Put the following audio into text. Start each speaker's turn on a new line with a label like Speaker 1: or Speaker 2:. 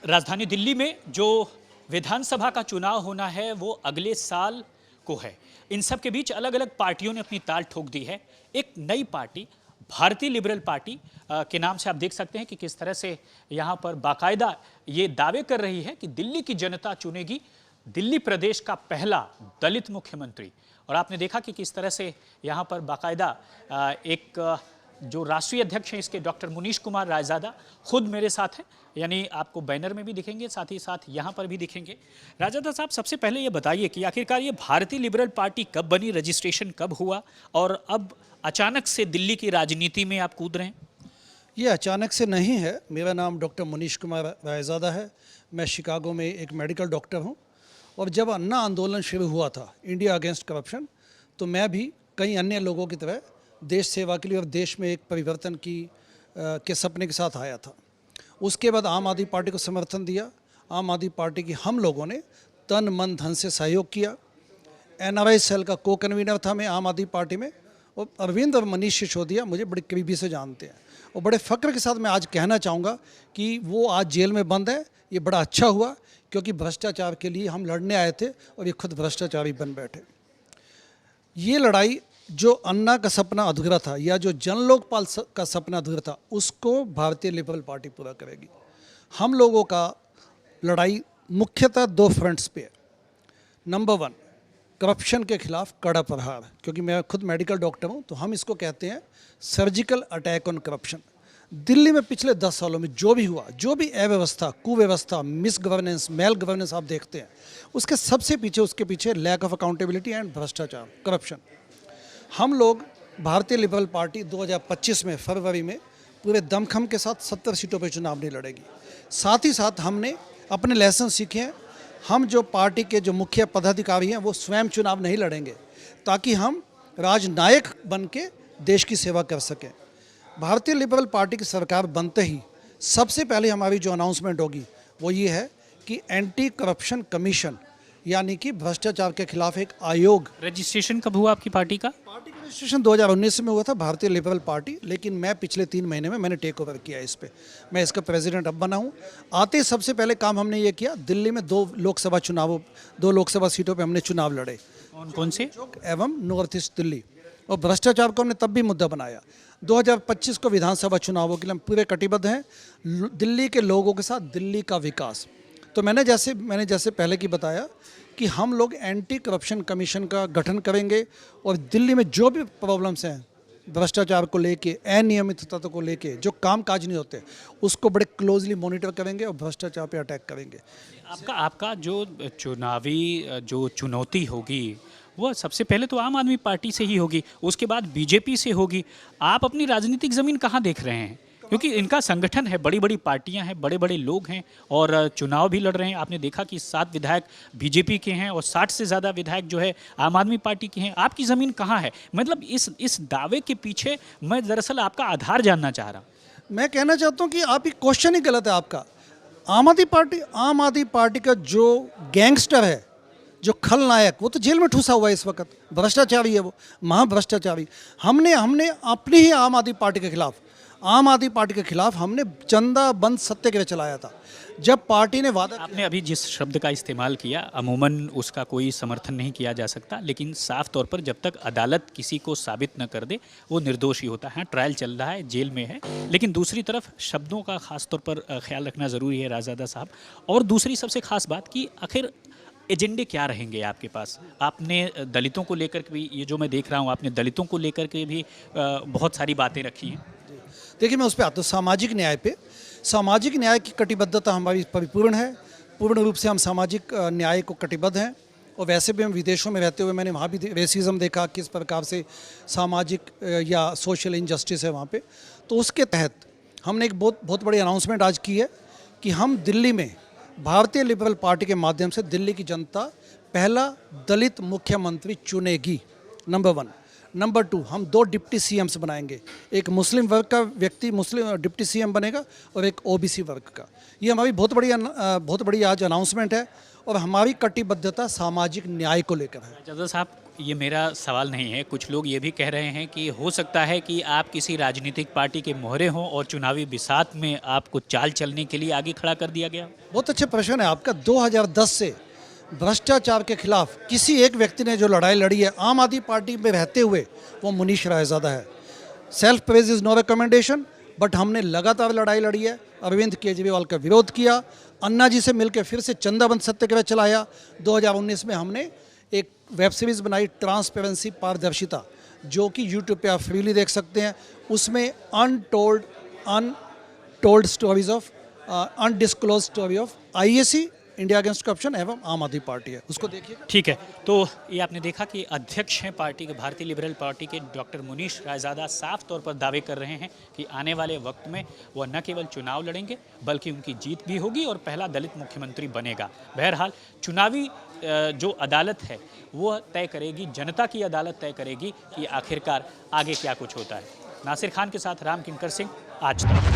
Speaker 1: राजधानी दिल्ली में जो विधानसभा का चुनाव होना है वो अगले साल को है। इन सब के बीच अलग अलग पार्टियों ने अपनी ताल ठोक दी है। एक नई पार्टी भारतीय लिबरल पार्टी के नाम से आप देख सकते हैं कि किस तरह से यहाँ पर बाकायदा ये दावे कर रही है कि दिल्ली की जनता चुनेगी दिल्ली प्रदेश का पहला दलित मुख्यमंत्री। और आपने देखा कि किस तरह से यहाँ पर बाकायदा एक जो राष्ट्रीय अध्यक्ष हैं इसके डॉक्टर मुनीश कुमार रायजादा खुद मेरे साथ हैं, यानी आपको बैनर में भी दिखेंगे, साथ ही साथ यहाँ पर भी दिखेंगे। रायजादा साहब, सबसे पहले ये बताइए कि आखिरकार ये भारतीय लिबरल पार्टी कब बनी, रजिस्ट्रेशन कब हुआ और अब अचानक से दिल्ली की राजनीति में आप कूद रहे हैं?
Speaker 2: ये अचानक से नहीं है। मेरा नाम डॉक्टर मुनीश कुमार रायजादा है। मैं शिकागो में एक मेडिकल डॉक्टर हूँ और जब अन्ना आंदोलन शुरू हुआ था इंडिया अगेंस्ट करप्शन, तो मैं भी कई अन्य लोगों की तरह देश सेवा के लिए और देश में एक परिवर्तन के सपने के साथ आया था। उसके बाद आम आदमी पार्टी को समर्थन दिया। आम आदमी पार्टी की हम लोगों ने तन मन धन से सहयोग किया। NRI सेल का को कन्वीनर था मैं आम आदमी पार्टी में, और अरविंद और मनीष सिसोदिया मुझे बड़ी करीबी से जानते हैं और बड़े फ़ख्र के साथ मैं आज कहना चाहूँगा कि वो आज जेल में बंद है। ये बड़ा अच्छा हुआ क्योंकि भ्रष्टाचार के लिए हम लड़ने आए थे और ये खुद भ्रष्टाचारी बन बैठे। ये लड़ाई जो अन्ना का सपना अधूरा था या जो जन लोकपाल का सपना अधूरा था, उसको भारतीय लिबरल पार्टी पूरा करेगी। हम लोगों का लड़ाई मुख्यतः दो फ्रंट्स पे है। नंबर 1, करप्शन के खिलाफ कड़ा प्रहार, क्योंकि मैं खुद मेडिकल डॉक्टर हूँ, तो हम इसको कहते हैं surgical attack on corruption. Delhi में पिछले 10 सालों में जो भी हुआ, जो भी अव्यवस्था, कुव्यवस्था, मिस गवर्नेंस, मेल गवर्नेंस आप देखते हैं, उसके पीछे लैक ऑफ अकाउंटेबिलिटी एंड भ्रष्टाचार, करप्शन। हम लोग भारतीय लिबरल पार्टी 2025 में फरवरी में पूरे दमखम के साथ 70 सीटों पर चुनाव नहीं लड़ेगी। साथ ही साथ हमने अपने लेसन सीखे हैं। हम जो पार्टी के जो मुख्य पदाधिकारी हैं वो स्वयं चुनाव नहीं लड़ेंगे ताकि हम राजनायक बन के देश की सेवा कर सकें। भारतीय लिबरल पार्टी की सरकार बनते ही सबसे पहले हमारी जो अनाउंसमेंट होगी वो ये है कि एंटी करप्शन कमीशन, यानी कि भ्रष्टाचार के खिलाफ एक आयोग।
Speaker 1: रजिस्ट्रेशन कब हुआ आपकी पार्टी का?
Speaker 2: पार्टी का रजिस्ट्रेशन 2019 में हुआ था, भारतीय लिबरल पार्टी, लेकिन मैं पिछले 3 महीने में मैंने टेक ओवर किया इस पे। मैं इसका प्रेसिडेंट अब बना हूँ। आते सबसे पहले काम हमने ये किया, दिल्ली में 2 लोकसभा सीटों पे हमने चुनाव लड़े।
Speaker 1: कौन कौन से?
Speaker 2: एवं नॉर्थ ईस्ट दिल्ली। और भ्रष्टाचार को हमने तब भी मुद्दा बनाया। 2025 को विधानसभा चुनावों के लिए हम पूरे कटिबद्ध हैं। दिल्ली के लोगों के साथ दिल्ली का विकास। तो मैंने जैसे पहले की बताया कि हम लोग एंटी करप्शन कमीशन का गठन करेंगे और दिल्ली में जो भी प्रॉब्लम्स हैं भ्रष्टाचार को लेके, अनियमितता को लेके, जो कामकाज नहीं होते, उसको बड़े क्लोजली मॉनिटर करेंगे और भ्रष्टाचार पे अटैक करेंगे।
Speaker 1: आपका जो चुनावी जो चुनौती होगी वो सबसे पहले तो आम आदमी पार्टी से ही होगी, उसके बाद बीजेपी से होगी। आप अपनी राजनीतिक ज़मीन कहाँ देख रहे हैं? क्योंकि इनका संगठन है, बड़ी बड़ी पार्टियां हैं, बड़े बड़े लोग हैं और चुनाव भी लड़ रहे हैं। आपने देखा कि 7 विधायक बीजेपी के हैं और 60 से ज़्यादा विधायक जो है आम आदमी पार्टी के हैं। आपकी ज़मीन कहाँ है? मतलब इस दावे के पीछे मैं दरअसल आपका आधार जानना चाह रहा हूँ।
Speaker 2: मैं कहना चाहता हूँ कि आप ये क्वेश्चन ही गलत है आपका। आम आदमी पार्टी का जो गैंगस्टर है, जो खलनायक, वो तो जेल में ठूसा हुआ है इस वक्त। भ्रष्टाचारी है वो, महाभ्रष्टाचारी। हमने अपनी ही आम आदमी पार्टी के खिलाफ हमने चंदा बंद सत्याग्रह चलाया था। जब पार्टी ने वादा,
Speaker 1: आपने अभी जिस शब्द का इस्तेमाल किया, अमूमन उसका कोई समर्थन नहीं किया जा सकता, लेकिन साफ तौर पर जब तक अदालत किसी को साबित न कर दे वो निर्दोष ही होता है। ट्रायल चल रहा है, जेल में है, लेकिन दूसरी तरफ शब्दों का खास तौर पर ख्याल रखना ज़रूरी है रायजादा साहब। और दूसरी सबसे खास बात कि आखिर एजेंडे क्या रहेंगे आपके पास? आपने दलितों को लेकर के भी, ये जो मैं देख रहा हूँ, आपने दलितों को लेकर के भी बहुत सारी बातें रखी हैं।
Speaker 2: देखिए मैं उस पर आता हूँ। सामाजिक न्याय की कटिबद्धता हमारी परिपूर्ण है। पूर्ण रूप से हम सामाजिक न्याय को कटिबद्ध हैं। और वैसे भी हम विदेशों में रहते हुए मैंने वहाँ भी रेसिज्म देखा, किस प्रकार से सामाजिक या सोशल इनजस्टिस है वहाँ पे। तो उसके तहत हमने एक बहुत बड़ी अनाउंसमेंट आज की है कि हम दिल्ली में भारतीय लिबरल पार्टी के माध्यम से दिल्ली की जनता पहला दलित मुख्यमंत्री चुनेगी, नंबर 1। नंबर 2, हम 2 डिप्टी CMs बनाएंगे। एक मुस्लिम वर्ग का व्यक्ति मुस्लिम डिप्टी CM बनेगा और एक OBC वर्ग का। ये हमारी बहुत बड़ी आज अनाउंसमेंट है और हमारी कटिबद्धता सामाजिक न्याय को लेकर है।
Speaker 1: रायजादा साहब, ये मेरा सवाल नहीं है। कुछ लोग ये भी कह रहे हैं कि हो सकता है कि आप किसी राजनीतिक पार्टी के मोहरे हों और चुनावी बिसात में आपको चाल चलने के लिए आगे खड़ा कर दिया गया।
Speaker 2: बहुत अच्छा प्रश्न है आपका। 2010 से भ्रष्टाचार के खिलाफ किसी एक व्यक्ति ने जो लड़ाई लड़ी है आम आदमी पार्टी में रहते हुए, वो मुनीश रायज़ादा है। Self praise is no recommendation, but हमने लगातार लड़ाई लड़ी है। अरविंद केजरीवाल का विरोध किया, अन्ना जी से मिलकर फिर से चंदा बंद सत्याग्रह चलाया। 2019 में हमने एक वेब सीरीज़ बनाई ट्रांसपेरेंसी, पारदर्शिता, जो कि यूट्यूब पे आप फ्रीली देख सकते हैं। उसमें untold stories of undisclosed story of IAC, India against corruption एवं आम आदमी पार्टी है, उसको देखिए।
Speaker 1: ठीक है, तो ये आपने देखा कि अध्यक्ष हैं पार्टी के, भारतीय लिबरल पार्टी के डॉक्टर मुनीश रायज़ादा साफ तौर पर दावे कर रहे हैं कि आने वाले वक्त में वह न केवल चुनाव लड़ेंगे बल्कि उनकी जीत भी होगी और पहला दलित मुख्यमंत्री बनेगा। बहरहाल चुनावी जो अदालत है वो तय करेगी, जनता की अदालत तय करेगी कि आखिरकार आगे क्या कुछ होता है। नासिर खान के साथ राम किंकर सिंह, आज तक।